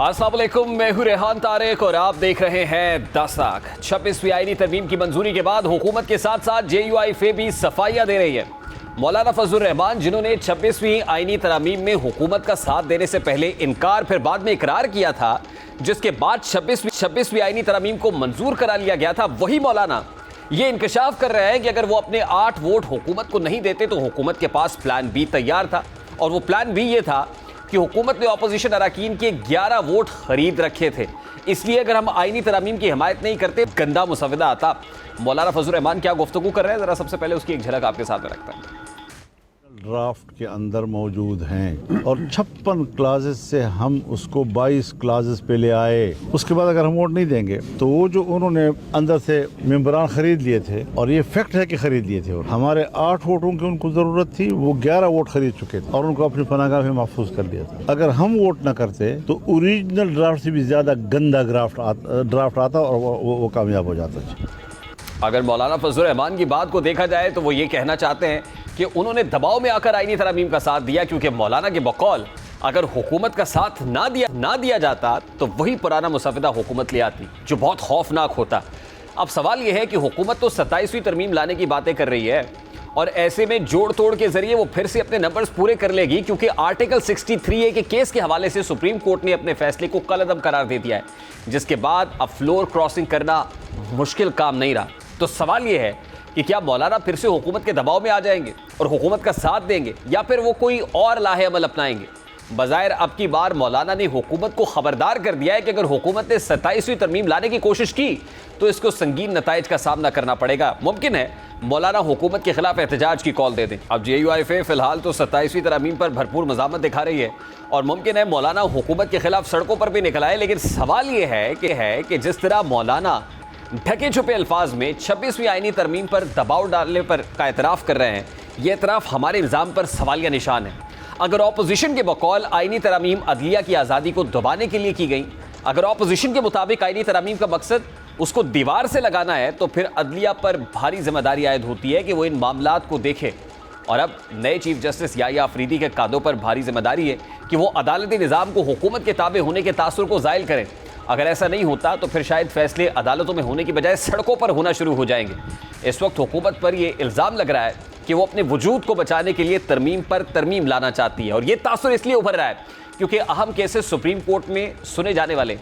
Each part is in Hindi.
अस्सलाम वालेकुम, मैं हूं रेहान तारिक और आप देख रहे हैं 10 लाख। 26वीं आईनी तरमीम की मंजूरी के बाद हुकूमत के साथ साथ JUIF भी सफाइयां दे रही है। मौलाना फजलुर रहमान जिन्होंने 26वीं आईनी तरमीम में हुकूमत का साथ देने से पहले इनकार फिर बाद में इकरार किया था, जिसके बाद 26वीं आईनी तरमीम को मंजूर करा लिया गया था, वही मौलाना ये इंकशाफ कर रहे हैं कि अगर वो अपने 8 वोट हुकूमत को नहीं देते तो हुकूमत के पास प्लान बी तैयार था। और वो प्लान बी ये था कि हुकूमत ने अपोजिशन अरकान के 11 वोट खरीद रखे थे, इसलिए अगर हम आईनी तरमीम की हिमायत नहीं करते गंदा मुसवदा आता। मौलाना फजलुर रहमान क्या गुफ्तगू कर रहे हैं, जरा सबसे पहले उसकी एक झलक आपके साथ में रखता है। ड्राफ्ट के अंदर मौजूद हैं और 56 क्लाजेस से हम उसको 22 क्लाजेस पे ले आए। उसके बाद अगर हम वोट नहीं देंगे तो वो जो उन्होंने अंदर से मेंबरान खरीद लिए थे, और ये फैक्ट है कि खरीद लिए थे, और हमारे 8 वोटों की उनको ज़रूरत थी, वो 11 वोट खरीद चुके थे और उनको अपनी पनाहगाह में महफूज कर दिया था। अगर हम वोट न करते तो ओरिजिनल ड्राफ्ट से भी ज़्यादा गंदा ड्राफ्ट आता और वो कामयाब हो जाता। अगर मौलाना फजलुर रहमान की बात को देखा जाए तो वो ये कहना चाहते हैं कि उन्होंने दबाव में आकर आईनी तरमीम का साथ दिया, क्योंकि मौलाना के बकौल अगर हुकूमत का साथ ना दिया जाता तो वही पुराना मुसवदा हुकूमत ले आती, जो बहुत खौफनाक होता। अब सवाल यह है कि हुकूमत तो 27वीं तरमीम लाने की बातें कर रही है और ऐसे में जोड़ तोड़ के जरिए वो फिर से अपने नंबर्स पूरे कर लेगी, क्योंकि आर्टिकल 63A के केस के हवाले से सुप्रीम कोर्ट ने अपने फैसले को कलअदम करार दे दिया है, जिसके बाद अब फ्लोर क्रॉसिंग करना मुश्किल काम नहीं रहा। तो सवाल यह है कि क्या मौलाना फिर से हुकूमत के दबाव में आ जाएंगे और हुकूमत का साथ देंगे, या फिर वो कोई और लाहे अमल अपनाएंगे। बज़ाहिर अब की बार मौलाना ने हुकूमत को खबरदार कर दिया है कि अगर हुकूमत ने 27वीं तरमीम लाने की कोशिश की तो इसको संगीन नताइज का सामना करना पड़ेगा। मुमकिन है मौलाना हुकूमत के खिलाफ एहतजाज की कॉल दे दें। अब JUIF फिलहाल तो 27वीं तरमीम पर भरपूर मज़ामत दिखा रही है और मुमकिन है मौलाना हुकूमत के खिलाफ सड़कों पर भी निकल आए, लेकिन सवाल ये है कि जिस तरह मौलाना ढके छुपे अल्फाज में 26वीं आईनी तरमीम पर दबाव डालने पर का एतराफ़ कर रहे हैं, यह एतराफ़ हमारे निज़ाम पर सवालिया निशान है। अगर ऑपोजिशन के बकौल आईनी तरमीम अदलिया की आज़ादी को दबाने के लिए की गई, अगर ऑपोजिशन के मुताबिक आईनी तरमीम का मकसद उसको दीवार से लगाना है, तो फिर अदलिया पर भारी जिम्मेदारी आयद होती है कि वो इन मामलात को देखे। और अब नए चीफ जस्टिस याहिया अफरीदी के कादों पर भारी जिम्मेदारी है कि वो अदालती निज़ाम को हुकूमत के ताबे होने के तासुर को ज़ायल करें। अगर ऐसा नहीं होता तो फिर शायद फैसले अदालतों में होने की बजाय सड़कों पर होना शुरू हो जाएंगे। इस वक्त हुकूमत पर यह इल्ज़ाम लग रहा है कि वो अपने वजूद को बचाने के लिए तरमीम पर तरमीम लाना चाहती है, और ये तासुर इसलिए उभर रहा है क्योंकि अहम केसेस सुप्रीम कोर्ट में सुने जाने वाले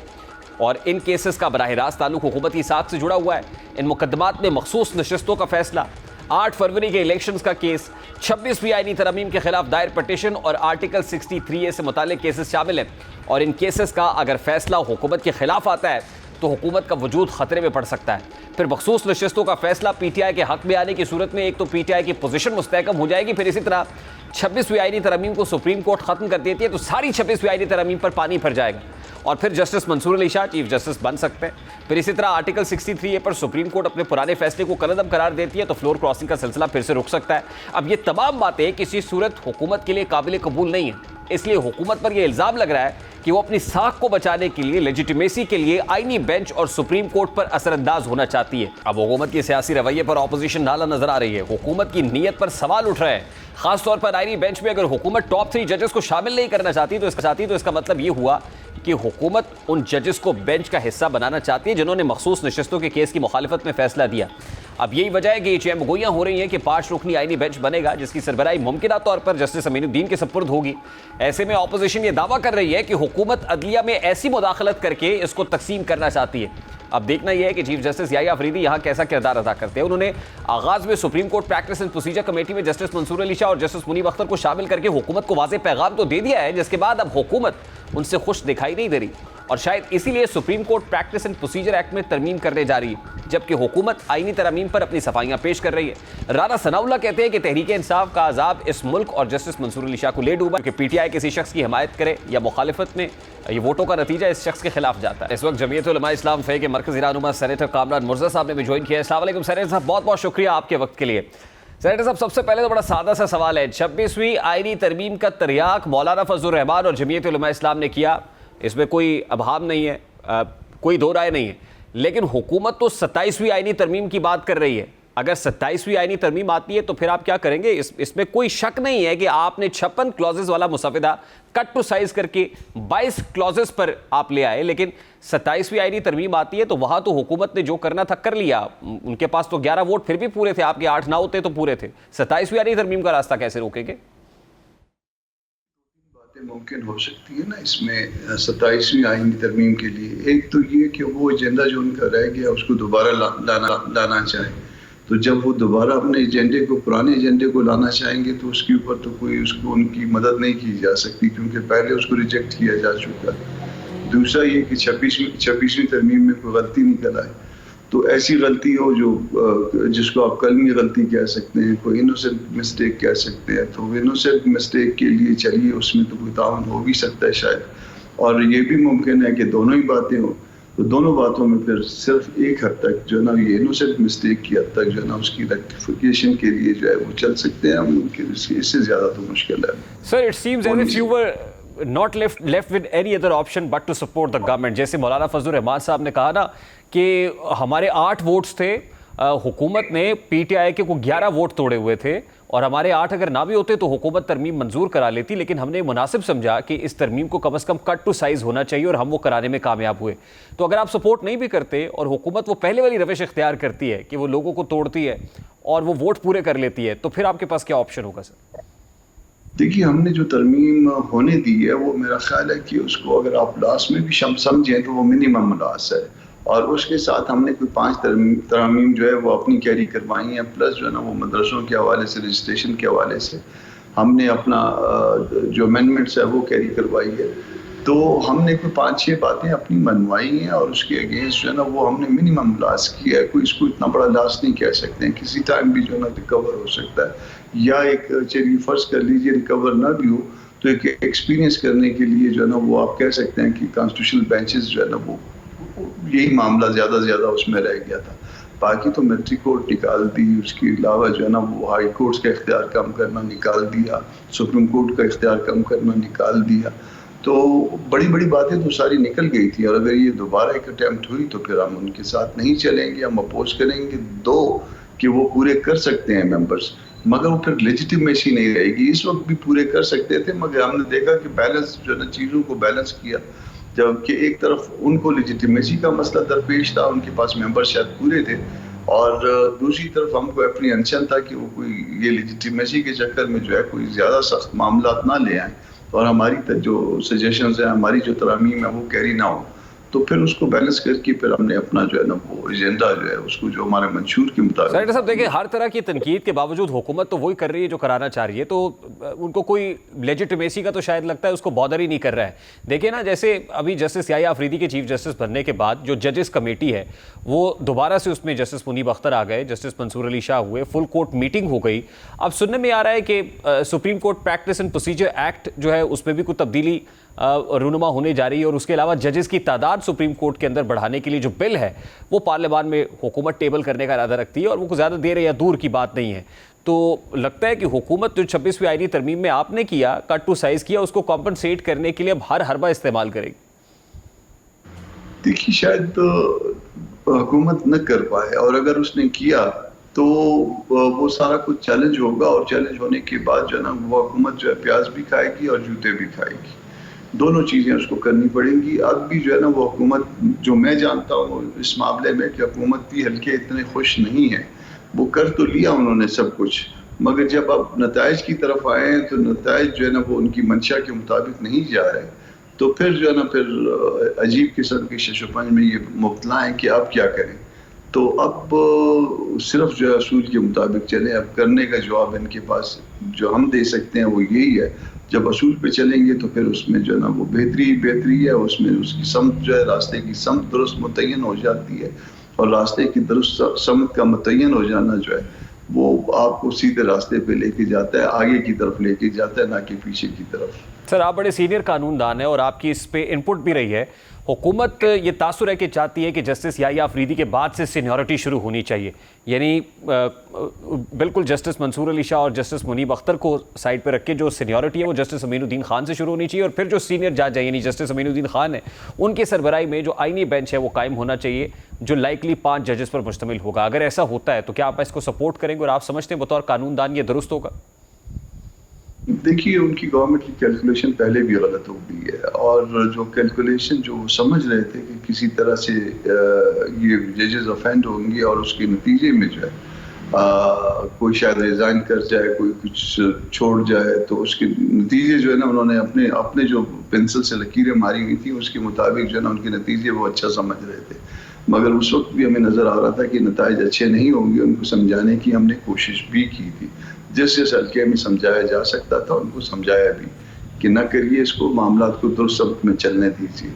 और इन केसेस का बराह रास्त ताल्लुक हुकूमत की साख से जुड़ा हुआ है। इन मुकदमात में मखसूस नशस्तों का फैसला, 8 फरवरी के इलेक्शंस का केस, 26वीं आईनी तरमीम के खिलाफ दायर पटिशन और आर्टिकल 63A से मुतालिक केसेस शामिल हैं। और इन केसेस का अगर फैसला हुकूमत के खिलाफ आता है तो हुकूमत का वजूद खतरे में पड़ सकता है। फिर मखसूस नशस्तों का फैसला PTI के हक में आने की सूरत में एक तो PTI की पोजीशन मुस्तहकम हो जाएगी, फिर इसी तरह 26वीं आईनी तरमीम को सुप्रीम कोर्ट खत्म कर देती है तो सारी 26वीं आईनी तरमीम पर पानी फिर जाएगा और फिर justice Mansoor Ali Shah chief justice बन सकते हैं। फिर इसी तरह आर्टिकल 63A पर सुप्रीम कोर्ट अपने पुराने फैसले को कलअदम करार देती है तो फ्लोर क्रॉसिंग का सिलसिला फिर से रुक सकता है। अब ये तमाम बातें किसी सूरत हुकूमत के लिए काबिल कबूल नहीं है, इसलिए हुकूमत पर यह इल्ज़ाम लग रहा है कि वो अपनी साख को बचाने के लिए, लेजिटिमेसी के लिए आईनी बेंच और सुप्रीम कोर्ट पर असरअंदाज होना चाहती है। अब हुकूमत के सियासी रवैये पर ऑपोजिशन नाला नजर आ रही है, हुकूमत की नीयत पर सवाल उठ रहे हैं। खासतौर पर आईनी बेंच में अगर हुकूमत टॉप 3 जजेस को शामिल नहीं करना चाहती तो इसका मतलब ये हुआ कि हुकूमत उन जजेस को बेंच का हिस्सा बनाना चाहती है जिन्होंने मखसूस नशस्तों के केस की मुखालिफत में फैसला दिया। अब यही वजह है कि ये चहमगोइयां हो रही हैं कि 5 रुकनी आईनी बेंच बनेगा जिसकी सरबराही मुमकिना तौर पर जस्टिस अमीनुद्दीन के सपुर्द होगी। ऐसे में ऑपोजिशन ये दावा कर रही है कि हुकूमत अदलिया में ऐसी मुदाखलत करके इसको तकसीम करना चाहती है। अब देखना यह है कि चीफ जस्टिस याहिया अफरीदी यहाँ कैसा किरदार अदा करते हैं। उन्होंने आगाज में supreme court practice and procedure committee में जस्टिस मंसूर अली शाह और जस्टिस मुनीब अख्तर को शामिल करके हुकूमत को वाज़ेह पैगाम तो दे दिया है, जिसके बाद अब हुकूमत उनसे खुश दिखाई नहीं दे रही और शायद इसीलिए supreme court practice and procedure act में तरमीम करने जा रही है, जबकि हुकूमत आईनी तरमीम पर अपनी सफाइयां पेश कर रही है। राना सनाउल्ला कहते हैं कि तहरीक इंसाफ का अजाब इस मुल्क और जस्टिस मंसूर अली शाह को ले डूबा कि PTI किसी शख्स की हिमायत करे या मुखालिफत में ये वोटों का नतीजा इस शख्स के खिलाफ जाता है। इस वक्त जमीयत उलमा इस्लाम फ़े के मरकज़ी रहनुमा सेनेटर कामरान मुर्ज़ा साहब ने भी ज्वाइन किया है। अस्सलाम वालेकुम सेनेटर साहब, बहुत बहुत शुक्रिया आपके वक्त के लिए। सेनेटर साहब, सबसे पहले तो बड़ा सादा सा सवाल है, 26वीं आईनी तरमीम का तरियाक मौलाना फजलुर रहमान और जमीयत उलमा इस्लाम ने किया, इसमें कोई अभाम नहीं है, कोई दो राय नहीं है, लेकिन हुकूमत तो 27वीं आईनी तरमीम की बात कर रही है। अगर 27वीं आईनी तरमीम आती है तो फिर आप क्या करेंगे? इसमें कोई शक नहीं है कि आपने 56 क्लॉजेस वाला मुसविदा कट टू साइज करके 22 क्लॉजेस पर आप ले आए, लेकिन 27वीं आईनी तरमीम आती है तो वहां तो हुकूमत ने जो करना था कर लिया। उनके पास तो 11 वोट फिर भी पूरे थे, आपके 8 ना होते तो पूरे थे। 27वीं आईनी तरमीम का रास्ता कैसे रोकेंगे? मुमकिन हो सकती है ना इसमें 27वीं आईनी तरमीम के लिए। एक तो ये कि वो एजेंडा जो उनका रह गया उसको दोबारा लाना चाहें, तो जब वो दोबारा अपने एजेंडे को, पुराने एजेंडे को लाना चाहेंगे तो उसके ऊपर तो कोई उसको उनकी मदद नहीं की जा सकती, क्योंकि पहले उसको रिजेक्ट किया जा चुका है। दूसरा ये कि 26वीं तरमीम में कोई गलती निकल आए तो ऐसी गलती हो जो जिसको आप कलमी गलती कह सकते हैं, कोई इनोसेंट मिस्टेक कह सकते हैं, तो इनोसेंट मिस्टेक के लिए चलिए उसमें तो कोई तावन हो भी सकता है शायद। और ये भी मुमकिन है कि दोनों ही बातें हो, तो दोनों बातों में फिर सिर्फ एक हद तक जो है ना, ये इनोसेंट मिस्टेक की हद तक जो है ना उसकी रेक्टिफिकेशन के लिए जो है वो चल सकते हैं हम, इससे ज़्यादा तो मुश्किल है। Sir, it seems as if you were not left with any other option but to support the government। जैसे मौलाना फजलुर रहमान साहब ने कहा ना कि हमारे 8 वोट्स थे, हुकूमत ने पीटीआई के को 11 वोट तोड़े हुए थे और हमारे 8 अगर ना भी होते तो हुकूमत तरमीम मंजूर करा लेती, लेकिन हमने मुनासिब समझा कि इस तरमीम को कम से कम कट टू साइज होना चाहिए और हम वो कराने में कामयाब हुए। तो अगर आप सपोर्ट नहीं भी करते और हुकूमत वो पहले वाली रविश इख्तियार करती है कि वो लोगों को तोड़ती है और वो वोट पूरे कर लेती है, तो फिर आपके पास क्या ऑप्शन होगा? सर देखिए, हमने जो तरमीम होने दी है वो मेरा ख्याल है कि उसको अगर आप लास्ट में भी समझें तो वो मिनिमम लास्ट है, और उसके साथ हमने कोई 5 तरमीम जो है वो अपनी कैरी करवाई हैं, प्लस जो है ना वो मदरसों के हवाले से, रजिस्ट्रेशन के हवाले से हमने अपना जो अमेंडमेंट्स है वो कैरी करवाई है। तो हमने कोई 5-6 बातें अपनी मनवाई हैं और उसके अगेंस्ट जो है ना वो हमने मिनिमम लास किया है। कोई इसको इतना बड़ा लास नहीं कह सकते हैं, किसी टाइम भी जो है ना रिकवर हो सकता है, या एक चलिए फर्ज कर लीजिए रिकवर ना भी हो तो एक एक्सपीरियंस करने के लिए जो है ना वो आप कह सकते हैं कि कॉन्स्टिट्यूशनल बेंचेस जो है ना वो यही मामला ज़्यादा से ज़्यादा उसमें रह गया था। बाकी तो मिलिट्री कोर्ट निकाल दी, उसके अलावा जो है ना वो हाई कोर्ट्स का इख्तियार कम करना निकाल दिया, सुप्रीम कोर्ट का इख्तियार कम करना निकाल दिया, तो बड़ी बड़ी बातें तो सारी निकल गई थी। और अगर ये दोबारा एक अटैम्प्ट हुई तो फिर हम उनके साथ नहीं चलेंगे, हम अपोज करेंगे। दो कि वो पूरे कर सकते हैं मेंबर्स, मगर वो फिर लेजिटिमेसी नहीं रहेगी। इस वक्त भी पूरे कर सकते थे, मगर हमने देखा कि बैलेंस जो है ना चीज़ों को बैलेंस किया, जबकि एक तरफ उनको लेजिटिमेसी का मसला दरपेश था, उनके पास मेंबर शायद पूरे थे, और दूसरी तरफ हमको एप्रीहेंशन था कि वो कोई ये लेजिटिमेसी के चक्कर में जो है कोई ज़्यादा सख्त मामला ना ले आए और हमारी जो सजेशंस हैं, हमारी जो तरामीम है वो कैरी ना हो। तो फिर उसको बैलेंस करके फिर हमने अपना जो है ना वो एजेंडा जो है उसको जो हमारे मंशूर के मुताबिक। सेनेटर साहब देखिए, हर तरह की तनकीद के बावजूद हुकूमत तो वही कर रही है जो कराना चाह रही है, तो उनको कोई लेजिटिमेसी का तो शायद लगता है उसको बॉदर ही नहीं कर रहा है। देखिए ना, जैसे अभी जस्टिस याह्या अफरीदी के चीफ जस्टिस बनने के बाद जो जजेस कमेटी है वो दोबारा से उसमें जस्टिस मुनीब अख्तर आ गए, जस्टिस मंसूर अली शाह हुए, फुल कोर्ट मीटिंग हो गई। अब सुनने में आ रहा है कि supreme court practice and procedure act जो है उसमें भी कुछ तब्दीली रूनुमा होने जा रही है, और उसके अलावा जजेस की तादाद सुप्रीम कोर्ट के अंदर बढ़ाने के लिए जो बिल है वो पार्लियामान में हुकूमत टेबल करने का इरादा रखती है, और वो कुछ ज़्यादा देर या दूर की बात नहीं है। तो लगता है कि हुकूमत जो 26वीं आईनी तरमीम में आपने किया, कट टू साइज किया, उसको कॉम्पनसेट करने के लिए अब हर हरबा इस्तेमाल करेगी। देखिए, शायद हुकूमत न कर पाए, और अगर उसने किया तो वो सारा कुछ चैलेंज होगा, और चैलेंज होने के बाद जो है ना वो हुकूमत जो है प्याज भी खाएगी और जूते भी खाएगी, दोनों चीज़ें उसको करनी पड़ेंगी। अब भी जो है ना वो हुकूमत, जो मैं जानता हूँ इस मामले में, कि हुकूमत भी हल्के इतने खुश नहीं है। वो कर तो लिया उन्होंने सब कुछ, मगर जब अब नताइज की तरफ आए हैं तो नताइज जो है ना वो उनकी मंशा के मुताबिक नहीं जा रहे, तो फिर जो है ना फिर अजीब किस्म के शशोपंज में ये मुब्तला है कि अब क्या करें। तो अब सिर्फ जो है असूल के मुताबिक चलें। अब करने का जवाब इनके पास जो हम दे सकते हैं वो यही है, जब असूल पे चलेंगे तो फिर उसमें जो है ना वो बेहतरी है, उसमें उसकी समत जो है, रास्ते की समत दुरुस्त मुतय्यन हो जाती है, और रास्ते की दुरुस्त समत का मुतय्यन हो जाना जो है वो आपको सीधे रास्ते पे लेके जाता है, आगे की तरफ लेके जाता है, ना कि पीछे की तरफ। सर, आप बड़े सीनियर कानूनदान हैं और आपकी इस पे इनपुट भी रही है। हुकूमत ये तासुर है कि चाहती है कि जस्टिस याहिया अफरीदी के बाद से सीनियरिटी शुरू होनी चाहिए, यानी बिल्कुल जस्टिस मंसूर अली शाह और जस्टिस मुनीब अख्तर को साइड पे रख के जो सीनियरिटी है वो जस्टिस अमीनुद्दीन खान से शुरू होनी चाहिए, और फिर जो सीनियर जज है यानी जस्टिस अमीनुद्दीन खान है उनकी सरबराही में जो आईनी बेंच है वो कायम होना चाहिए, जो लाइकली 5 जजेस पर मुश्तमिल होगा। अगर ऐसा होता है तो क्या आप इसको सपोर्ट करेंगे और आप समझते हैं बतौर कानूनदान ये दुरुस्त होगा? देखिए, उनकी गवर्नमेंट की कैलकुलेशन पहले भी गलत हो गई है, और जो कैलकुलेशन जो वो समझ रहे थे कि किसी तरह से ये जजेस ऑफेंड होंगे और उसके नतीजे में जो है कोई शायद रिजाइन कर जाए, कोई कुछ छोड़ जाए, तो उसके नतीजे जो है ना उन्होंने अपने अपने जो पेंसिल से लकीरें मारी हुई थी उसके मुताबिक जो है ना उनके नतीजे वो अच्छा समझ रहे थे। मगर उस वक्त भी हमें नज़र आ रहा था कि नताइज अच्छे नहीं होंगे। उनको समझाने की हमने कोशिश भी की थी, जिस जिस हल्के में समझाया जा सकता था उनको समझाया भी कि न करिए इसको, मामला को दुरुस्त सबक में चलने दीजिए।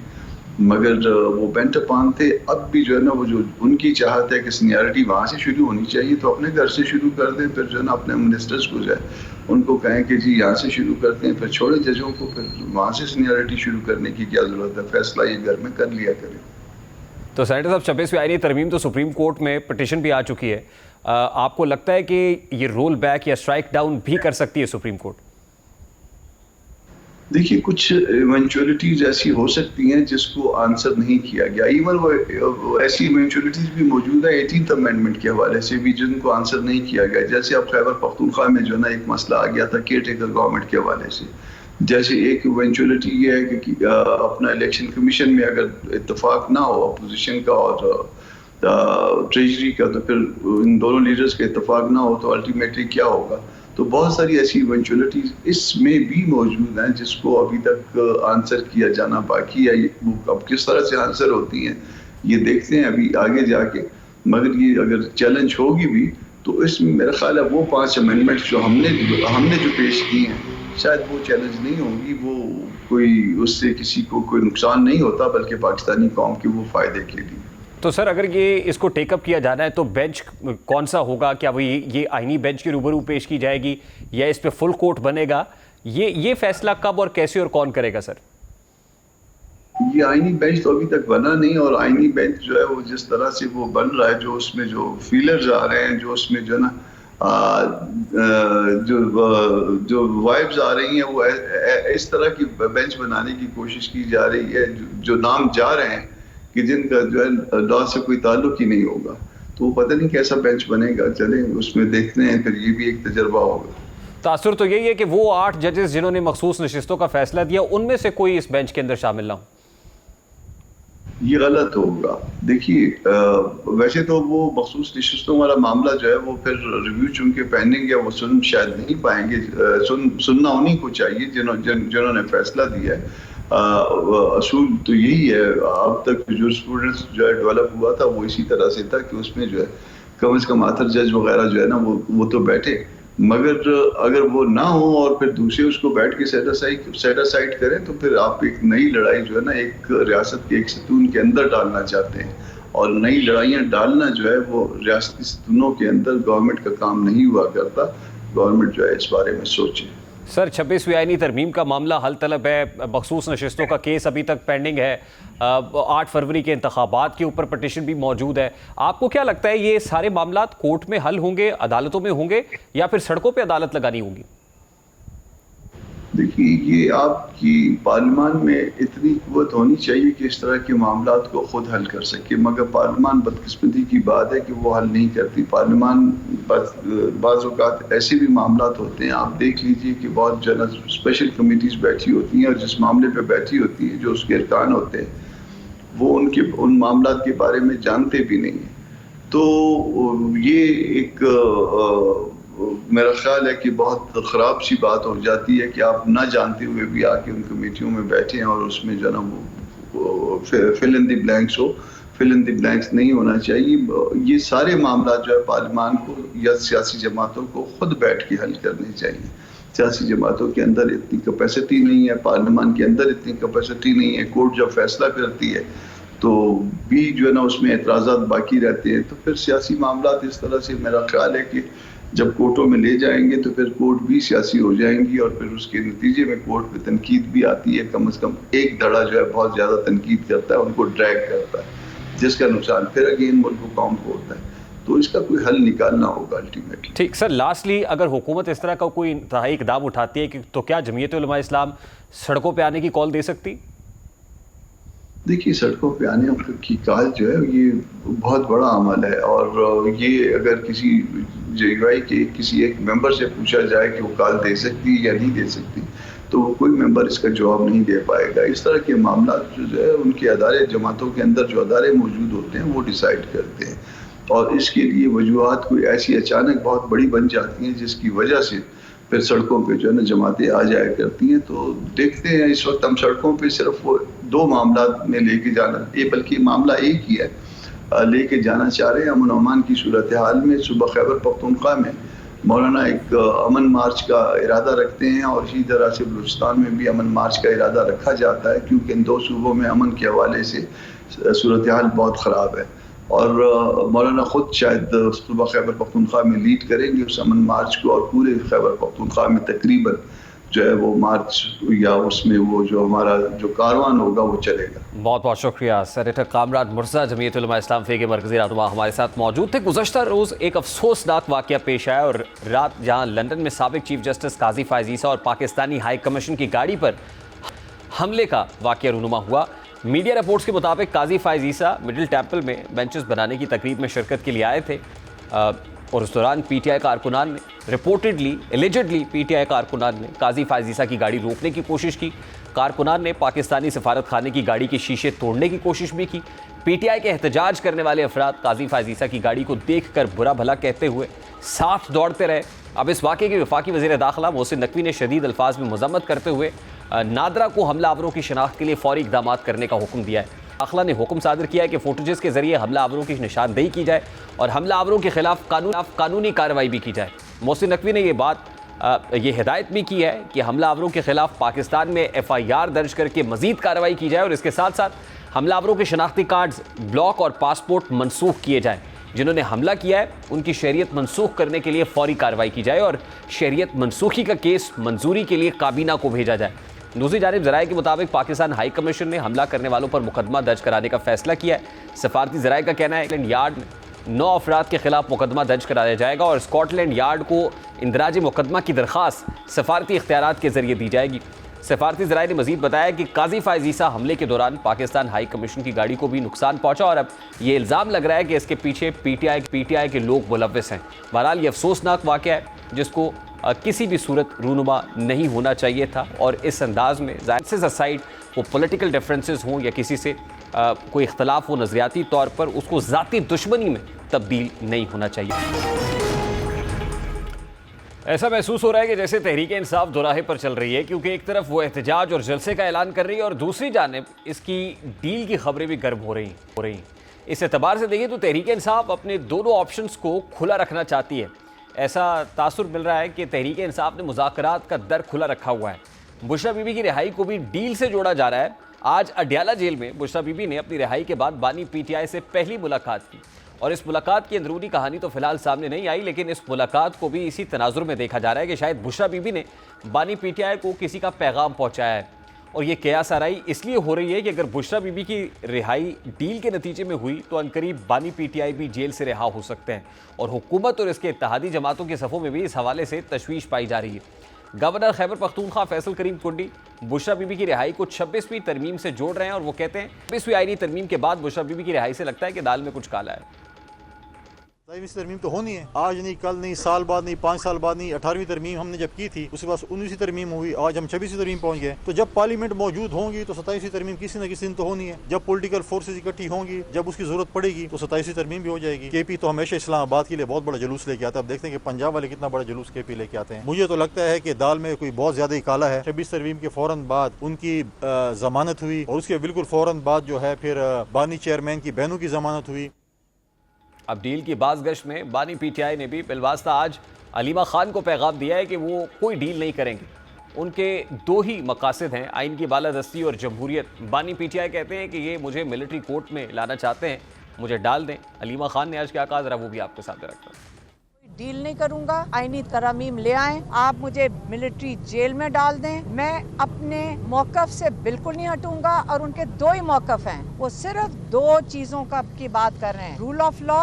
मगर वो बेंट पान थे। अब भी जो है ना वो जो उनकी चाहत है कि सीनियरिटी वहाँ से शुरू होनी चाहिए तो अपने घर से शुरू कर दें, फिर जो है ना अपने मिनिस्टर्स को जो है उनको कहें कि जी यहाँ से शुरू करते हैं, फिर छोड़े जजों को, फिर वहाँ से सीनियरिटी शुरू करने की क्या ज़रूरत है, फैसला ये घर में कर लिया करें। तो सेनेटर साहब, 26वीं आईनी तरमीम तो सुप्रीम कोर्ट में पिटिशन भी आ चुकी है, आपको लगता है कि ये रोल बैक या स्ट्राइक डाउन भी कर सकती है सुप्रीम कोर्ट? देखिए, कुछ इवेंचुअलिटीज ऐसी हो सकती हैं जिसको आंसर नहीं किया गया। इवन वो ऐसी इवेंचुअलिटीज भी मौजूद है 18th अमेंडमेंट के हवाले से भी जिनको आंसर नहीं किया गया। जैसे अब खैबर पख्तूनख्वा में जो है ना एक मसला आ गया था केयर टेकर गवर्नमेंट के हवाले से। जैसे एक इवेंचुअलिटी ये है कि अपना इलेक्शन कमीशन में अगर इत्तेफाक ना हो अपोजिशन का और ट्रेजरी का, तो फिर इन दोनों लीडर्स का इत्तेफाक ना हो तो अल्टीमेटली क्या होगा। तो बहुत सारी ऐसी इवेंचुअलिटीज इसमें भी मौजूद हैं जिसको अभी तक आंसर किया जाना बाकी है। वो अब किस तरह से आंसर होती हैं ये देखते हैं अभी आगे जाके। मगर ये अगर चैलेंज होगी भी तो इसमें मेरा ख्याल है वो 5 अमेंडमेंट जो हमने जो पेश की हैं शायद वो चैलेंज नहीं होंगी। वो कोई उससे किसी को कोई नुकसान नहीं होता बल्कि पाकिस्तानी कौम के वो फ़ायदे के लिए। तो सर, अगर ये इसको टेकअप किया जाना है तो बेंच कौन सा होगा? क्या वो ये आईनी बेंच के रूबरू पेश की जाएगी या इस पे फुल कोर्ट बनेगा? ये फैसला कब और कैसे और कौन करेगा सर? ये आईनी बेंच तो अभी तक बना नहीं, और आईनी बेंच जो है वो जिस तरह से वो बन रहा है, जो उसमें जो फीलर्स आ रहे हैं, जो उसमें जो ना जो वाइब्स आ रही हैं, वो इस तरह की बेंच बनाने की कोशिश की जा रही है। जो नाम जा रहे हैं कि जिनका जो है लॉ से कोई ताल्लुक ही नहीं होगा, तो पता नहीं कैसा बेंच बनेगा। चलें उसमें देखते हैं, फिर ये भी एक तजर्बा होगा। तासुर तो यही है कि वो 8 जजेस जिन्होंने मखसूस नशिस्तों का फैसला दिया उनमें से कोई इस बेंच के अंदर शामिल ना हो। ये गलत होगा। देखिए, वैसे तो वो मखसूस नशिस्तों वाला मामला जो है वो फिर रिव्यू चूंकि पेंडिंग है वो सुन शायद नहीं पाएंगे। सुनना उन्हीं को चाहिए जिन्होंने फैसला दिया है। असूल तो यही है, अब तक जूरिस्प्रूडेंस जो है डेवलप हुआ था वो इसी तरह से था कि उसमें जो है कम से कम आथर जज वगैरह जो है ना वो तो बैठे, मगर अगर वो ना हो और फिर दूसरे उसको बैठ के सेट असाइड करें तो फिर आप एक नई लड़ाई जो है ना एक रियासत के एक सतून के अंदर डालना चाहते हैं, और नई लड़ाइयाँ डालना जो है वो रियासती सतूनों के अंदर गवर्नमेंट का काम नहीं हुआ करता। गवर्नमेंट जो है इस बारे में सोचे। सर, 26वीं आईनी तरमीम का मामला हल तलब है, मखसूस नशिस्तों का केस अभी तक पेंडिंग है, 8 फरवरी के इंतखाबात के ऊपर पिटिशन भी मौजूद है। आपको क्या लगता है ये सारे मामला कोर्ट में हल होंगे, अदालतों में होंगे, या फिर सड़कों पे अदालत लगानी होगी? देखिए, ये आपकी पार्लियामान में इतनी कुव्वत होनी चाहिए कि इस तरह के मामलात को खुद हल कर सके, मगर पार्लियामान बदकिस्मती की बात है कि वो हल नहीं करती। पार्लियामान बाज़ औक़ात ऐसे भी मामलात होते हैं, आप देख लीजिए कि बहुत जना स्पेशल कमेटीज़ बैठी होती हैं और जिस मामले पे बैठी होती हैं जो उसके अरकान होते हैं वो उन मामलात के बारे में जानते भी नहीं हैं। तो ये एक मेरा ख्याल है कि बहुत ख़राब सी बात हो जाती है कि आप ना जानते हुए भी आके उन कमेटियों में बैठे हैं और उसमें जो है ना वो फिल इन द ब्लैंक्स हो। फिल इन द ब्लैंक्स नहीं होना चाहिए। ये सारे मामला जो है पार्लियामान को या सियासी जमातों को खुद बैठ के हल करने चाहिए। सियासी जमातों के अंदर इतनी कैपेसिटी नहीं है, पार्लियामान के अंदर इतनी कैपेसिटी नहीं है। कोर्ट जब फैसला करती है तो भी जो है ना उसमें एतराज़ात बाकी रहते हैं, तो फिर सियासी मामला इस तरह से मेरा ख्याल है कि जब कोर्टों में ले जाएंगे तो फिर कोर्ट भी सियासी हो जाएंगी और फिर उसके नतीजे में कोर्ट पे तनकीद भी आती है। कम से कम एक धड़ा जो है बहुत ज़्यादा तनकीद करता है, उनको ड्रैग करता है, जिसका नुकसान फिर अगेन मुल्क को कौम को होता है। तो इसका कोई हल निकालना होगा अल्टीमेटली। ठीक सर, लास्टली अगर हुकूमत इस तरह का कोई इंतहाई इकदाम उठाती है तो क्या जमीयत उलमा इस्लाम सड़कों पे आने की कॉल दे सकती? देखिए, सड़कों पे आने की कॉल जो है ये बहुत बड़ा अमल है, और ये अगर किसी JUI के किसी एक मेंबर से पूछा जाए कि वो कॉल दे सकती है या नहीं दे सकती, तो कोई मेंबर इसका जवाब नहीं दे पाएगा। इस तरह के मामला जो है उनके अदारे, जमातों के अंदर जो अदारे मौजूद होते हैं वो डिसाइड करते हैं, और इसके लिए वजूहात कोई ऐसी अचानक बहुत बड़ी बन जाती हैं जिसकी वजह से फिर सड़कों पे जो है ना जमातें आ जाया करती हैं। तो देखते हैं, इस वक्त हम सड़कों पे सिर्फ वो 2 मामला में लेके जाना, ये बल्कि मामला एक ही है, लेके जाना चाह रहे हैं। अमन अमान की सूरत हाल में सुबह खैबर पख्तूनख्वा में मौलाना एक अमन मार्च का इरादा रखते हैं, और इसी तरह से बलूचिस्तान में भी अमन मार्च का इरादा रखा जाता है, क्योंकि इन 2 सूबों में अमन के हवाले से सूरत हाल बहुत ख़राब है। और मौलाना ख़ुद शायद सुबह खैबर पख्तूनख्वा में लीड करेंगे उस अमन मार्च को, और पूरे खैबर पख्तूनख्वा में तकरीबन जो है वो मार्च या उसमें वो जो हमारा जो कारवान होगा वो चलेगा। बहुत बहुत शुक्रिया। सेनेटर कामरान मुर्जा जमीयत उलमा इस्लाम फी के मरकज़ी रहनुमा हमारे साथ मौजूद थे। गुज़श्ता रोज़ एक अफसोसनाक वाक़या पेश आया, और रात जहाँ लंदन में साबिक चीफ जस्टिस काजी फ़ाइज़ ईसा और पाकिस्तानी हाई कमीशन की गाड़ी पर हमले का वाक़या रूनुमा हुआ। मीडिया रिपोर्ट्स के मुताबिक काजी फ़ाइज़ ईसा मिडिल टेम्पल में बेंचेस बनाने की तकरीब में शिरकत के लिए आए थे, और उस दौरान PTI कारकुनान ने रिपोर्टेडली एलिजेडली PTI कारकुनान ने काजी फ़ाइज़ ईसा की गाड़ी रोकने की कोशिश की। कारकुनान ने पाकिस्तानी सफारत खाने की गाड़ी के शीशे तोड़ने की कोशिश भी की। PTI के एहतजाज करने वाले अफराद काजी फ़ाइज़ ईसा की गाड़ी को देख कर बुरा भला कहते हुए साथ दौड़ते रहे। अब इस वाक़े के वफाकी वज़ीर दाखिला मोहसिन नकवी ने शदीद अल्फाज में मज़म्मत करते हुए नादरा को हमलावरों की शनाख्त के लिए फ़ौरी इक़दाम करने का हुक्म दिया है। दाखिला ने हुक्म सादर किया है कि फुटेजेस के ज़रिए हमलावरों की निशानदेही की जाए और हमलावरों के खिलाफ कानूनी कार्रवाई भी की जाए। मोहसिन नकवी ने ये हिदायत भी की है कि हमलावरों के खिलाफ पाकिस्तान में FIR दर्ज करके मज़ीद कार्रवाई की जाए, और इसके साथ साथ हमलावरों के शनाख्ती कार्ड्स, ब्लॉक और पासपोर्ट मनसूख किए जाएँ। जिन्होंने हमला किया है उनकी शरीयत मनसूख करने के लिए फ़ौरी कार्रवाई की जाए, और शरीयत मनसूखी का केस मंजूरी के लिए काबीना को भेजा जाए। दूसरी जानिब ज़राए के मुताबिक पाकिस्तान हाई कमीशन ने हमला करने वालों पर मुकदमा दर्ज कराने का फैसला किया है। सफारती ज़राए का कहना है कि यार्ड में 9 अफराद के खिलाफ मुकदमा दर्ज कराया जाएगा, और स्कॉटलैंड यार्ड को इंदराज मुकदमा की दरख्वास्त सफारती इख्तियारात के ज़रिए दी जाएगी। सफारती ज़राए ने मज़ीद बताया कि काजी फ़ाइज़ ईसा हमले के दौरान पाकिस्तान हाई कमीशन की गाड़ी को भी नुकसान पहुँचा, और अब ये इल्ज़ाम लग रहा है कि इसके पीछे PTI के लोग मुलव्विस हैं। बहरहाल ये अफसोसनाक वाक़या है जिसको किसी भी सूरत रूनुमा नहीं होना चाहिए था, और इस अंदाज में ज़ाहिर साइड वो पॉलिटिकल डिफरेंसेस हों या किसी से कोई इख्तलाफ हो नज़रियाती तौर पर, उसको ज़ाती दुश्मनी में तब्दील नहीं होना चाहिए। ऐसा महसूस हो रहा है कि जैसे तहरीक इंसाफ दोराहे पर चल रही है, क्योंकि एक तरफ वो एहतजाज और जलसे का ऐलान कर रही है, और दूसरी जानिब इसकी डील की खबरें भी गर्म हो रही। इस एतबार से देखिए तो तहरीक इंसाफ अपने दोनों ऑप्शंस को खुला रखना चाहती है। ऐसा तासुर मिल रहा है कि तहरीक इंसाफ ने मुज़ाकरात का दर खुला रखा हुआ है। बुशरा बीबी की रिहाई को भी डील से जोड़ा जा रहा है। आज अडयाला जेल में बुशरा बीबी ने अपनी रिहाई के बाद बानी PTI से पहली मुलाकात की, और इस मुलाकात की अंदरूनी कहानी तो फिलहाल सामने नहीं आई, लेकिन इस मुलाकात को भी इसी तनाजुर में देखा जा रहा है कि शायद बुशरा बीबी ने बानी PTI को किसी का पैगाम पहुँचाया है। और ये कयास आराई इसलिए हो रही है कि अगर बुशरा बीबी की रिहाई डील के नतीजे में हुई तो अनकरीब बानी PTI भी जेल से रिहा हो सकते हैं, और हुकूमत और इसके इत्तेहादी जमातों के सफ़ों में भी इस हवाले से तशवीश पाई जा रही है। गवर्नर खैबर पख्तूनख्वा फैसल करीम कुंडी बुशरा बीबी की रिहाई को 26वीं तरमीम से जोड़ रहे हैं, और वो कहते हैं 26वीं आईनी तरमीम के बाद बुशरा बीबी की रिहाई से लगता है कि दाल में कुछ काला है। 27वीं तरमीम तो होनी है, आज नहीं, कल नहीं, साल बाद नहीं, 5 साल बाद नहीं। 18वीं तरमीम हमने जब की थी उसके बाद 19वीं तरमीम हुई, आज हम 26वीं तरमीम पहुंच गए। तो जब पार्लियामेंट मौजूद होंगी तो 27वीं तरमीम किसी न किसी दिन तो होनी है। जब पॉलिटिकल फोर्सेज इकट्ठी होंगी, जब उसकी जरूरत पड़ेगी तो 27वीं तरमीम भी हो जाएगी। KP तो हमेशा इस्लामाबाद के लिए बहुत बड़ा जुलूस लेके आता है। अब देखते हैं कि पंजाब वाले कितना बड़ा जुलूस KP लेके आते हैं। मुझे तो लगता है कि दाल में कोई बहुत ज्यादा ही काला है। 26 तरमीम के फौरन बाद उनकी जमानत हुई, और उसके बिल्कुल फौरन बाद जो है फिर बानी चेयरमैन की बहनों की जमानत हुई। अब डील की बाज़गश्त में बानी PTI ने भी बिलवास्ता आज अलीमा खान को पैगाम दिया है कि वो कोई डील नहीं करेंगे। उनके 2 ही मकासद हैं, आइन की बालादस्ती और जमहूरियत। बानी PTI कहते हैं कि ये मुझे मिलिट्री कोर्ट में लाना चाहते हैं, मुझे डाल दें। अलीमा खान ने आज क्या कहा, ज़रा वो भी आपके सामने रखता हूं। डील नहीं करूंगा। आईनी तरमीम ले आएं, आप मुझे मिलिट्री जेल में डाल दें, मैं अपने मौकफ से बिल्कुल नहीं हटूंगा। और उनके दो ही मौकफ हैं, वो सिर्फ दो चीजों की बात कर रहे हैं, रूल ऑफ लॉ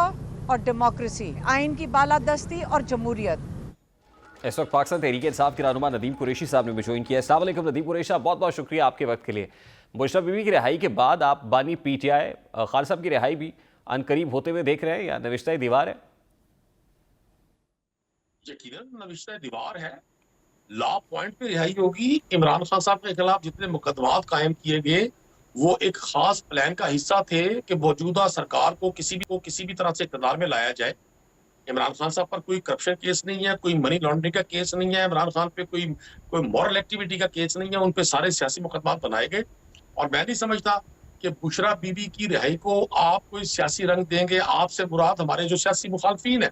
और डेमोक्रेसी, आइन की बालादस्ती और जमहूरियत। इस वक्त पाकिस्तान तहरीक इंसाफ के रहनुमा नदीम कुरैशी साहब ने भी ज्वाइन किया। अस्सलाम वालेकुम नदीम कुरैशी साहब, बहुत बहुत शुक्रिया आपके वक्त के लिए। बुशरा बीबी की रिहाई के बाद आप बानी पीटीआई खान साहब की रिहाई भी अनकरीब होते हुए देख रहे हैं, या नविश्ता दीवार है? यकीनन नविश्ता दीवार है। लॉ पॉइंट पे रिहाई होगी। इमरान खान साहब के खिलाफ जितने मुकदमात कायम किए गए वो एक खास प्लान का हिस्सा थे कि मौजूदा सरकार को किसी भी तरह से इक़्तिदार में लाया जाए। इमरान खान साहब पर कोई करप्शन केस नहीं है, कोई मनी लॉन्ड्रिंग का केस नहीं है, इमरान खान पे कोई मॉरल एक्टिविटी का केस नहीं है, उन पे सारे सियासी मुकदमात बनाए गए। और मैं नहीं समझता कि बुशरा बीबी की रिहाई को आप कोई सियासी रंग देंगे। आपसे मुराद हमारे जो सियासी मुखालफीन है,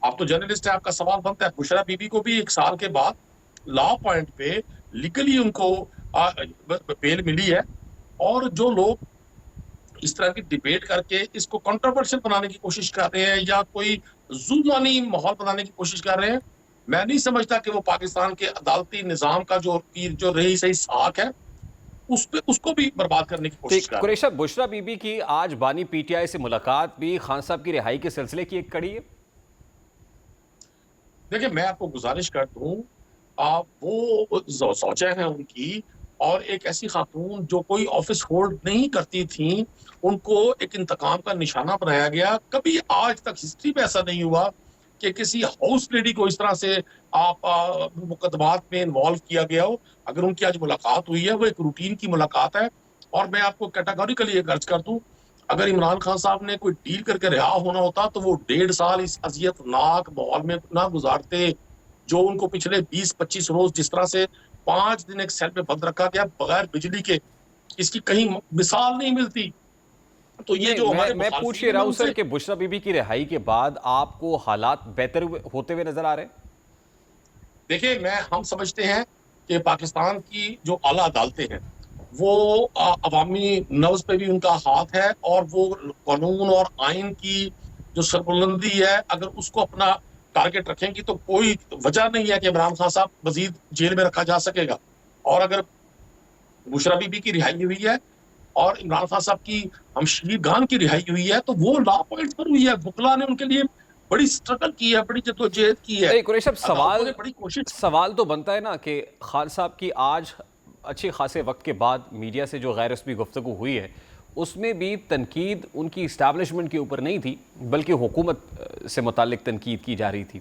आप तो जर्नलिस्ट है, आपका सवाल बनता है। बुशरा बीबी को भी 1 साल के बाद लॉ पॉइंट पे लीगली उनको बेल मिली है। और जो लोग इस तरह की डिबेट करके इसको कंट्रोवर्शियल बनाने की कोशिश कर रहे हैं या कोई जुल्मानी माहौल बनाने की कोशिश कर रहे हैं, मैं नहीं समझता कि वो पाकिस्तान के अदालती निजाम का जो रही सही साख है उसको भी बर्बाद करने की कोशिश कर रहे हैं। कुरैशी साहब, बुशरा बीबी की आज बानी पीटीआई से मुलाकात भी खान साहब की रिहाई के सिलसिले की एक कड़ी है। देखिए, मैं आपको गुजारिश करता हूँ, आप वो सोचा है उनकी, और एक ऐसी खातून जो कोई ऑफिस होल्ड नहीं करती थी, उनको एक इंतकाम का निशाना बनाया गया। कभी आज तक हिस्ट्री में ऐसा नहीं हुआ कि किसी हाउस लेडी को इस तरह से आप मुकदमात में इन्वॉल्व किया गया हो। अगर उनकी आज मुलाकात हुई है, वो एक रूटीन की मुलाकात है। और मैं आपको कैटेगोरिकली एक अर्ज कर दूं, अगर इमरान खान साहब ने कोई डील करके रिहा होना होता तो वो 1.5 साल इस अजियतनाक माहौल में ना गुजारते जो उनको पिछले 20-25 रोज जिस तरह से 5 दिन एक सेल में बंद रखा गया बगैर बिजली के, इसकी कहीं मिसाल नहीं मिलती। तो ये जो मैं पूछ रहा हूं सर कि बुशरा बीबी की रिहाई के बाद आपको हालात बेहतर होते हुए नजर आ रहे हैं? देखिए, हम समझते हैं कि पाकिस्तान की जो आला अदालतें हैं वो अवामी नब्ज पे भी उनका हाथ है, और वो कानून और आइन की जो सरबुलंदी है अगर उसको अपना टारगेट रखेंगी तो कोई वजह नहीं है कि इमरान खान साहब मजीद जेल में रखा जा सकेगा। और अगर बुशरा बीबी की रिहाई हुई है और इमरान खान साहब की हमशीर खान की रिहाई हुई है तो वो लॉ पॉइंट पर हुई है। बुकला ने उनके लिए बड़ी स्ट्रगल की है, बड़ी जद्दोजहद की है। कुरैशी साहब, बड़ी कोशिश सवाल तो बनता है ना कि खान साहब की आज अच्छे खासे वक्त के बाद मीडिया से जो गैर रस्मी गुफ्तगू हुई है उसमें भी तनकीद उनकी इस्टेब्लिशमेंट के ऊपर नहीं थी बल्कि हुकूमत से मुतालिक तनकीद की जा रही थी,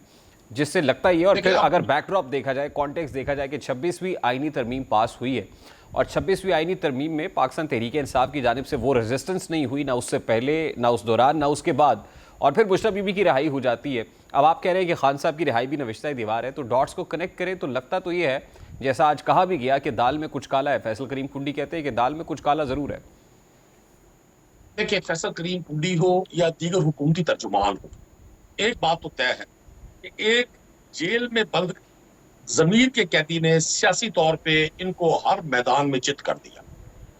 जिससे लगता ही है। और फिर अगर बैकड्रॉप देखा जाए, कॉन्टेक्स्ट देखा जाए कि 26वीं आईनी तरमीम पास हुई है और 26वीं आईनी तरमीम में पाकिस्तान तहरीक इंसाफ की जानिब से वो रेजिस्टेंस नहीं हुई, ना उससे पहले, ना उस दौरान, ना उसके बाद, और फिर बुशरा बीबी की रिहाई हो जाती है। अब आप कह रहे हैं कि खान साहब की रिहाई भी नविश्ता दीवार है, तो डॉट्स को कनेक्ट करें तो लगता तो ये है, जैसा आज कहा भी गया कि दाल में कुछ काला है। फैसल करीम कुंडी कहते हैं कि दाल में कुछ काला जरूर है। देखिए, फैसल करीम कुंडी हो या दीगर हुकूमती तर्जुमान हो, एक बात तो तय है कि एक जेल में बंद जमीर के कैदी ने सियासी तौर पे इनको हर मैदान में चित कर दिया।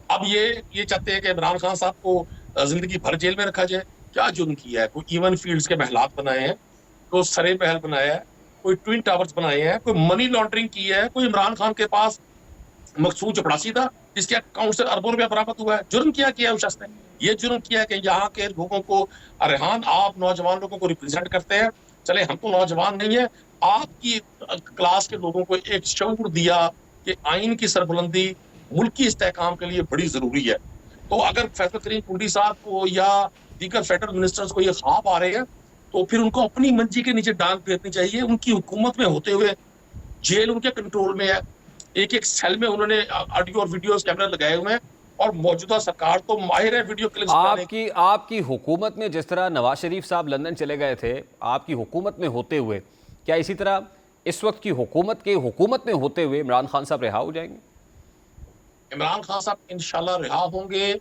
अब ये चाहते हैं कि इमरान खान साहब को जिंदगी भर जेल में रखा जाए। क्या जुर्म किया है? कोई इवन फील्ड्स के महलात बनाए हैं, कोई सरे महल बनाया है, कोई ट्विन टावर्स बनाए हैं, कोई मनी लॉन्ड्रिंग की है, कोई इमरान खान के पास मकसूद चपड़ासी था जिसके अकाउंट से अरबों रुपया बरामद हुआ है। जुर्म क्या किया है उस शख्स ने? ये जुर्म किया है कि यहाँ के लोगों को, रेहान आप नौजवान लोगों को रिप्रेजेंट करते हैं, चले हम तो नौजवान नहीं है, आपकी क्लास के लोगों को एक शऊर दिया कि आइन की सरबुलंदी मुल्की इस्तेहकाम के लिए बड़ी जरूरी है। तो अगर फैसल करीम कुंडी साहब को या दीगर फेडरल मिनिस्टर्स को ये ख्वाब आ रहे हैं तो फिर उनको अपनी मंजी के नीचे डांग फेरनी चाहिए। उनकी हुकूमत में होते हुए जेल उनके कंट्रोल में है, एक एक सेल में उन्होंने ऑडियो और वीडियोस कैमरा लगाए हुए हैं, और मौजूदा सरकार तो माहिर है वीडियो क्लिप्स। आपकी हुकूमत में जिस तरह नवाज शरीफ साहब लंदन चले गए थे, आपकी हुकूमत में होते हुए क्या इसी तरह इस वक्त की हुकूमत में होते हुए इमरान खान साहब रिहा हो जाएंगे? इमरान खान साहब इंशाल्लाह रिहा होंगे,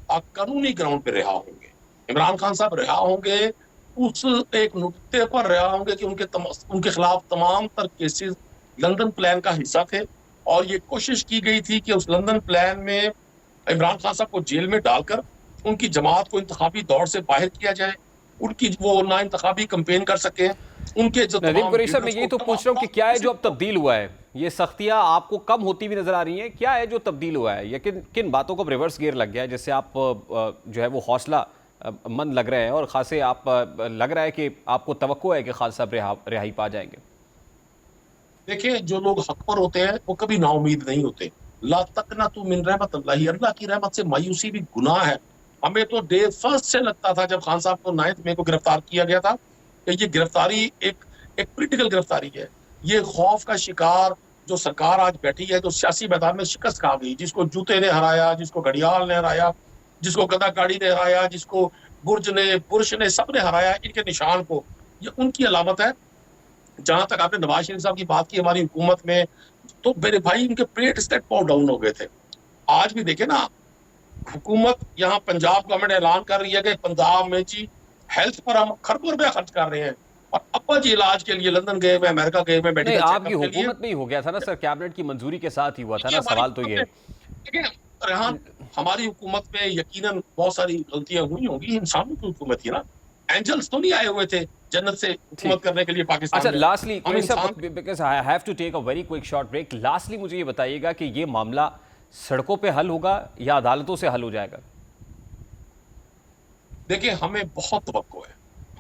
कानूनी ग्राउंड पे रिहा होंगे। इमरान खान साहब रिहा होंगे उस एक नुक्ते पर रिहा होंगे कि उनके खिलाफ तमाम तर केसेस लंदन प्लान का हिस्सा थे, और ये कोशिश की गई थी कि उस लंदन प्लान में इमरान खान साहब को जेल में डालकर उनकी जमात को इंतखाबी दौर से बाहर किया जाए, उनकी वो ना इंतखाबी कैंपेन कर सके, उनके जो नदीम तमाम कुरैशी साहब, मैं लीडर्स यही तो को पूछ रहा हूँ कि क्या है जो अब तब्दील हुआ है? ये सख्तियां आपको कम होती भी नजर आ रही हैं, क्या है जो तब्दील हुआ है? या किन किन बातों को रिवर्स गियर लग गया है जिससे आप जो है वो हौसला मंद लग रहे हैं और खासे आप लग रहा है कि आपको तवक्को है कि खालिद साहब रिहाई पा जाएंगे? देखिए, जो लोग हक पर होते हैं वो कभी नाउमीद नहीं होते। ला तकनतु मिन रहमतिल्लाहि, अल्लाह की रहमत से मायूसी भी गुनाह है। हमें तो डे फर्स्ट से लगता था जब खान साहब को 9 मई को गिरफ्तार किया गया था कि ये गिरफ्तारी एक पोलिटिकल गिरफ्तारी है। ये खौफ का शिकार जो सरकार आज बैठी है, जो सियासी मैदान में शिकस्त खा गई, जिसको जूते ने हराया, जिसको घड़ियाल ने हराया, जिसको गदा गाड़ी ने हराया, जिसको बुर्श ने सबने हराया, इनके निशान को, ये उनकी अलामत है। जहां तक आपने नवाज शरीफ साहब की बात की हमारी हुकूमत में, तो मेरे भाई इनके प्लेट स्टेट पावर डाउन हो गए थे। आज भी देखे ना, हुकूमत यहाँ पंजाब गवर्नमेंट ऐलान कर रही है कि पंजाब में जी हेल्थ पर हम खरबों रुपया खर्च कर रहे हैं, और अब्बा जी इलाज के लिए लंदन गए हुए, अमेरिका गए हुए, नहीं, मेडिकल आपकी चेकअप के लिए। हुकूमत में ही हो गया था ना सर, कैबिनेट की मंजूरी के साथ ही हुआ था ना, सवाल तो ये है। देखिए रेहान, हमारी हुकूमत में यकीनन बहुत सारी गलतियां हुई होंगी, इंसानों की हुकूमत थी ना, एंजल्स तो नहीं आए हुए थे जन्नत से हुकूमत करने के लिए पाकिस्तान अच्छा, में। लास्टली हम इंसान because I have to take a very quick short break, lastly मुझे ये बताइएगा कि ये मामला सड़कों पे हल होगा या अदालतों से हल हो जाएगा? देखिए, हमें बहुत तवक्को है,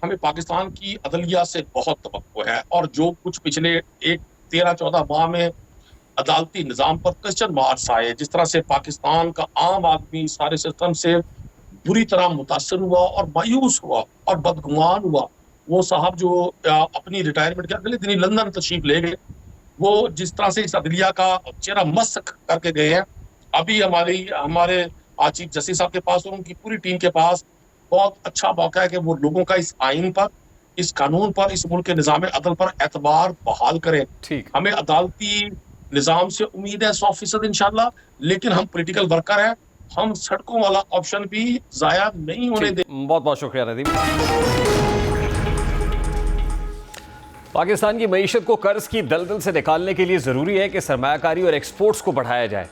हमें पाकिस्तान की अदलिया से बहुत तवक्को है, और जो कुछ पिछले 13-14 माह में अदालती निज़ाम पर क्वेश्चन मार्क्स आए, जिस तरह से पाकिस्तान का आम आदमी सारे सिस्टम से बुरी तरह मुतासर हुआ और मायूस हुआ और बदगुमान हुआ। वो साहब जो अपनी रिटायरमेंट के अगले दिन ही लंदन तशरीफ ले गए, वो जिस तरह से इस अदलिया का चेहरा मस्क करके गए हैं, अभी हमारे चीफ जस्टिस साहब के पास और उनकी पूरी टीम के पास बहुत अच्छा मौका है कि वो लोगों का इस आइन पर, इस कानून पर, इस मुल्क के निज़ाम अदल पर एतबार बहाल करें। ठीक, हमें अदालती निज़ाम से उम्मीद है 100% इंशाल्लाह, लेकिन हम पॉलिटिकल वर्कर हैं, हम सड़कों वाला ऑप्शन भी जाया नहीं होने दे। बहुत बहुत शुक्रिया नदीम। पाकिस्तान की मईशत को कर्ज की दलदल से निकालने के लिए ज़रूरी है कि सरमायाकारी और एक्सपोर्ट्स को बढ़ाया जाए।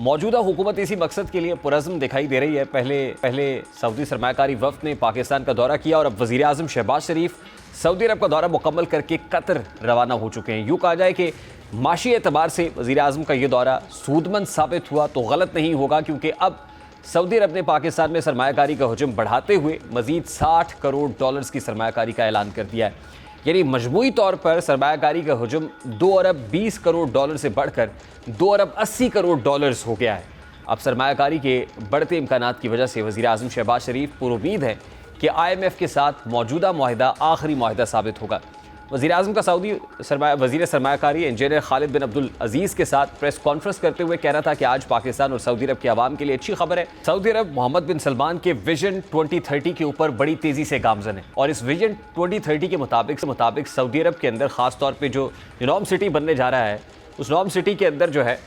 मौजूदा हुकूमत इसी मकसद के लिए पुरज़्म दिखाई दे रही है। पहले सऊदी सरमायाकारी वफ़द ने पाकिस्तान का दौरा किया और अब वज़ीर आज़म शहबाज शरीफ सऊदी अरब का दौरा मुकम्मल करके कतर रवाना हो चुके हैं। यूँ कहा जाए कि माशी एतबार से वज़ीर आज़म का ये दौरा सूदमंद साबित हुआ तो गलत नहीं होगा, क्योंकि अब सऊदी अरब ने पाकिस्तान में सरमायाकारी का हुजूम बढ़ाते हुए मज़ीद $60 करोड़ की सरमायाकारी का ऐलान कर दिया है। यानी मजमूई तौर पर सरमायाकारी का हुजूम $2 अरब 20 करोड़ से बढ़कर $2 अरब 80 करोड़ हो गया है। अब सरमायाकारी के बढ़ते इम्कानात की वजह से वज़ीर आज़म शहबाज शरीफ पुरुमीद है कि IMF के साथ मौजूदा मुआहिदा आखिरी मुआहिदा साबित होगा। वज़ीर आज़म का सऊदी वज़ीर सरमायाकारी इंजीनियर खालिद बिन अब्दुल अजीज़ के साथ प्रेस कॉन्फ्रेंस करते हुए कहना था कि आज पाकिस्तान और सऊदी अरब के अवाम के लिए अच्छी खबर है। सऊदी अरब मोहम्मद बिन सलमान के विजन 2030 के ऊपर बड़ी तेज़ी से गामज़न है और इस विजन 2030 के मुताबिक सऊदी अरब के अंदर ख़ास तौर पर जो नॉर्म सिटी बनने जा रहा है, उस नॉर्म सिटी के अंदर जो है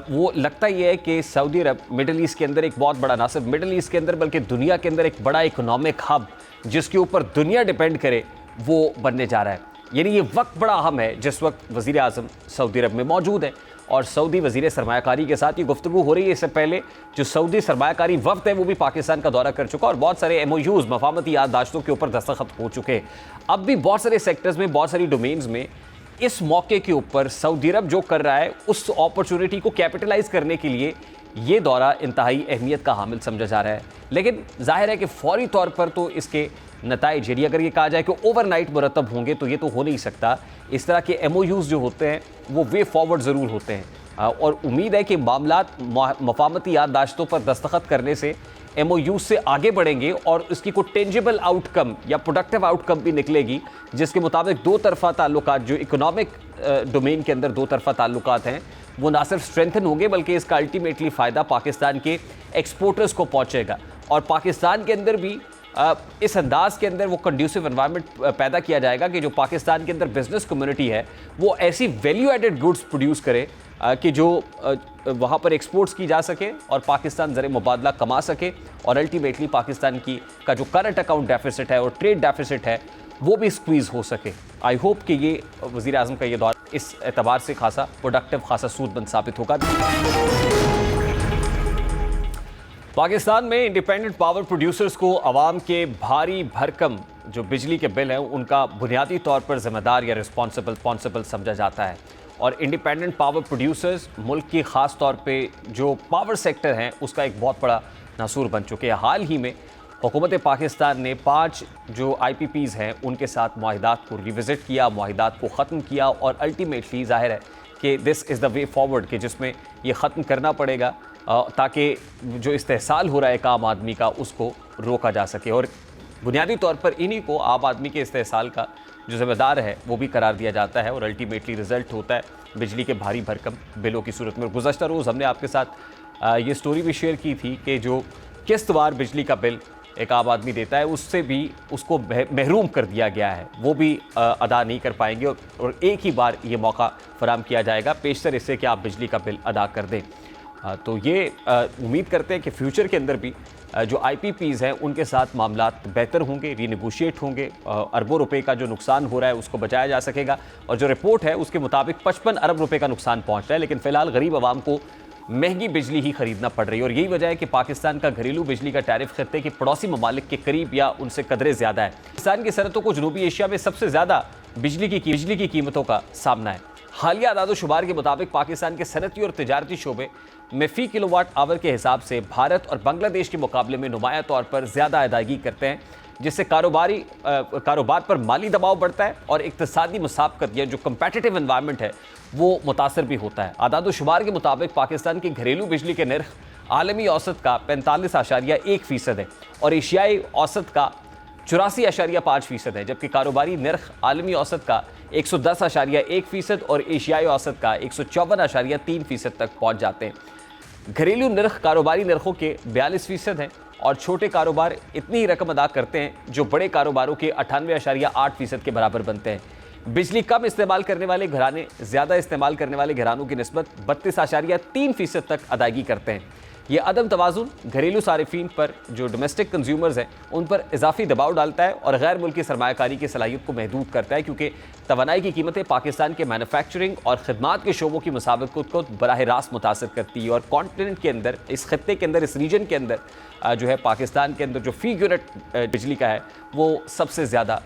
वो लगता ये है कि सऊदी अरब मिडल ईस्ट के अंदर एक बहुत बड़ा, ना सिर्फ मिडल ईस्ट के अंदर बल्कि दुनिया के अंदर एक बड़ा इकोनॉमिक हब जिसके ऊपर दुनिया डिपेंड करे वो बनने जा रहा है। यानी ये वक्त बड़ा अहम है जिस वक्त वज़ीर आज़म सऊदी अरब में मौजूद है और सऊदी वज़ीर सरमायाकारी के साथ ये गुफ्तगू हो रही है। इससे पहले जो सऊदी सरमायाकारी वफ़द है वो भी पाकिस्तान का दौरा कर चुका और बहुत सारे MOUs मफामती याददाश्तों के ऊपर दस्तखत हो चुके हैं। अब भी बहुत सारे सेक्टर्स में, बहुत सारी डोमेन्स में इस मौके के ऊपर सऊदी अरब जो कर रहा है उस अपॉर्चुनिटी को कैपिटलाइज करने के लिए ये दौरा इंतहाई अहमियत का हामिल समझा जा रहा है। लेकिन जाहिर है कि फौरी तौर पर तो इसके नताइज, यदि अगर ये कहा जाए कि ओवरनाइट मुरतब होंगे तो ये तो हो नहीं सकता। इस तरह के MOUs जो होते हैं वो वे फॉरवर्ड ज़रूर होते हैं और उम्मीद है कि मामलात मफामती याददाश्तों पर दस्तखत करने से MOUs से आगे बढ़ेंगे और उसकी कोई टेंजिबल आउटकम या प्रोडक्टिव आउटकम भी निकलेगी, जिसके मुताबिक दो तरफ़ा ताल्लुकात जो इकोनॉमिक डोमेन के अंदर दो तरफ़ा ताल्लुकात हैं वो ना सिर्फ स्ट्रेंथन होंगे बल्कि इसका अल्टीमेटली फ़ायदा पाकिस्तान के एक्सपोर्टर्स को पहुँचेगा और पाकिस्तान के अंदर भी इस अंदाज के अंदर वो कंड्यूसिव एनवायरनमेंट पैदा किया जाएगा कि जो पाकिस्तान के अंदर बिजनेस कम्युनिटी है वो ऐसी वैल्यू एडेड गुड्स प्रोड्यूस करे कि जो वहाँ पर एक्सपोर्ट्स की जा सके और पाकिस्तान ज़र मुबादला कमा सके और अल्टीमेटली पाकिस्तान का जो करंट अकाउंट डेफिसिट है और ट्रेड डेफिसिट है वो भी स्क्वीज़ हो सके। आई होप कि ये वज़ीर आज़म का ये दौर इस एतबार से खासा प्रोडक्टिव, खासा सूदमंद साबित होगा। पाकिस्तान में इंडिपेंडेंट पावर प्रोड्यूसर्स को अवाम के भारी भरकम जो बिजली के बिल हैं उनका बुनियादी तौर पर जिम्मेदार या रिस्पॉन्सिबल समझा जाता है। और इंडिपेंडेंट पावर प्रोड्यूसर्स मुल्क की ख़ास तौर पे जो पावर सेक्टर हैं उसका एक बहुत बड़ा नासूर बन चुके हैं। हाल ही में हुकूमत पाकिस्तान ने 5 जो IPPs हैं उनके साथ मुआहिदात को रिविज़िट किया, मुआहिदात को ख़त्म किया और अल्टीमेटली ज़ाहिर है कि this is the way forward कि जिसमें ये ख़त्म करना पड़ेगा ताकि जो इस्तेहसाल हो रहा है आम आदमी का उसको रोका जा सके। और बुनियादी तौर पर इन्हीं को आम आदमी के इस्तेहसाल का जो ज़िम्मेदार है वो भी करार दिया जाता है और अल्टीमेटली रिज़ल्ट होता है बिजली के भारी भरकम बिलों की सूरत में। गुज़श्ता रोज़ हमने आपके साथ ये स्टोरी भी शेयर की थी कि जो किस्तवार बिजली का बिल एक आम आदमी देता है उससे भी उसको महरूम कर दिया गया है, वो भी अदा नहीं कर पाएंगे और एक ही बार ये मौका फराम किया जाएगा पेशतर इससे कि आप बिजली का बिल अदा कर दें। तो ये उम्मीद करते हैं कि फ्यूचर के अंदर भी जो IPPs हैं उनके साथ मामलात बेहतर होंगे, रीनेगोशिएट होंगे, अरबों रुपए का जो नुकसान हो रहा है उसको बचाया जा सकेगा। और जो रिपोर्ट है उसके मुताबिक 55 अरब रुपए का नुकसान पहुंच रहा है, लेकिन फ़िलहाल गरीब आवाम को महंगी बिजली ही खरीदना पड़ रही है। और यही वजह है कि पाकिस्तान का घरेलू बिजली का टैरिफ खत्ते के पड़ोसी ममालिक के करीब या उनसे कदरे ज़्यादा है। पाकिस्तान की सनतों को जनूबी एशिया में सबसे ज़्यादा बिजली की कीमतों का सामना है। हालिया आदादोशुमार के मुताबिक पाकिस्तान के सनती और तिजारती शोबे में फ़ी किलोवाट आवर के हिसाब से भारत और बांग्लादेश के मुकाबले में नुमाया तौर पर ज़्यादा अदायगी करते हैं, जिससे कारोबार पर माली दबाव बढ़ता है और इक्तिसादी मुसाबकत या जो कम्पेटिटिव एनवायरनमेंट है वो मुतासर भी होता है। आदादोशुमार के मुताबिक पाकिस्तान की घरेलू बिजली के नर्ख आलमी औसत का 45.1% है और एशियाई औसत का 84.5% है, जबकि कारोबारी नर्ख आलमी औसत का 110.1% और एशियाई औसत का 154.3% तक पहुंच जाते हैं। घरेलू नर्ख कारोबारी नर्खों के 42% हैं और छोटे कारोबार इतनी ही रकम अदा करते हैं जो बड़े कारोबारों के 98.8% के बराबर बनते हैं। बिजली कम इस्तेमाल करने वाले घराने ज़्यादा इस्तेमाल करने वाले घरानों की निस्बत 32.3% तक अदायगी करते हैं। ये अदम तवाज़ुन घरेलू सारिफीन पर जो डोमेस्टिक कंज्यूमर्स हैं उन पर इजाफी दबाव डालता है और गैर मुल्की सरमायाकारी की सलाहियत को महदूद करता है, क्योंकि तवानाई की कीमतें पाकिस्तान के मैन्युफैक्चरिंग और खदमात के शोबों की मुसाबकत को बराह रास्त मुतासर करती है। और कॉन्टिनेंट के अंदर, इस खत्ते के अंदर, इस रीजन के अंदर जो है पाकिस्तान के अंदर जो फ़ी यूनिट बिजली का है वो सबसे ज़्यादा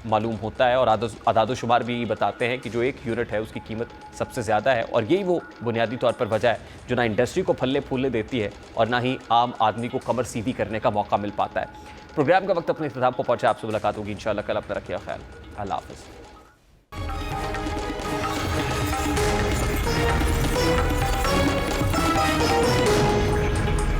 मालूम होता है। और आदादोशुमार भी बताते हैं कि जो एक यूनिट है उसकी कीमत सबसे ज़्यादा है और यही वो बुनियादी तौर पर वजह है जो ना इंडस्ट्री को फलने फूलने देती है और ना ही आम आदमी को कमर सीधी करने का मौका मिल पाता है। प्रोग्राम का वक्त अपने इख्तिताम को पहुँचा। आपसे मुलाकात होगी इंशाअल्लाह कल। अपना रखिए ख्याल। अल्लाह हाफ़िज़।